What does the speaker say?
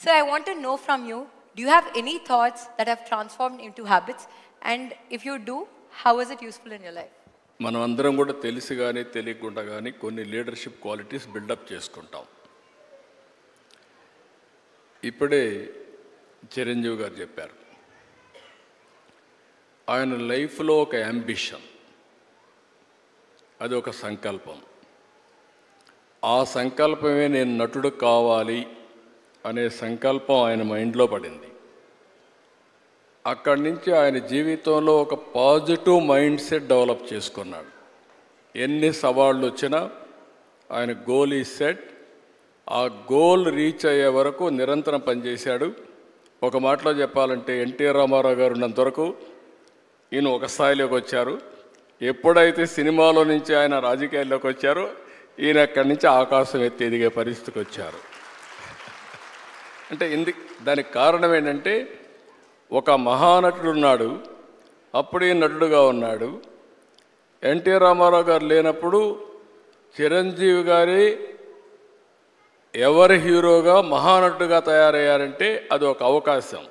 So I want to know from you, do you have any thoughts that have transformed into habits? And if you do, how is it useful in your life? మనం అందరం కూడా తెలిసి కానీ తెలియకుండా కానీ కొన్ని leadership qualities buildup చేసుకుంటాం. ఇప్పుడే చిరంజీవి గారు చెప్పారు, ఆయన లైఫ్లో ఒక అంబిషన్, అది ఒక సంకల్పం. ఆ సంకల్పమే నేను నటుడు కావాలి అనే సంకల్పం ఆయన మైండ్లో పడింది. అక్కడి నుంచి ఆయన జీవితంలో ఒక పాజిటివ్ మైండ్ సెట్ డెవలప్ చేసుకున్నాడు. ఎన్ని సవాళ్ళు వచ్చినా ఆయన గోల్ ఈ సెట్, ఆ గోల్ రీచ్ అయ్యే వరకు నిరంతరం పనిచేశాడు. ఒక మాటలో చెప్పాలంటే ఎన్టీఆర్ రామారావు గారు ఉన్నంత వరకు ఈయన ఒక స్థాయిలోకి వచ్చారు. ఎప్పుడైతే సినిమాలో నుంచి ఆయన రాజకీయాల్లోకి వచ్చారో ఈయన అక్కడి నుంచి ఆకాశం ఎత్తి ఎదిగే పరిస్థితికి వచ్చారు. అంటే దానికి కారణం ఏంటంటే, ఒక మహానటుడు ఉన్నాడు, అప్పుడే నటుడుగా ఉన్నాడు. ఎన్టీఆర్ రామారావు గారు లేనప్పుడు చిరంజీవి గారి ఎవరి హీరోగా మహానటుడుగా తయారయ్యారంటే అది ఒక అవకాశం.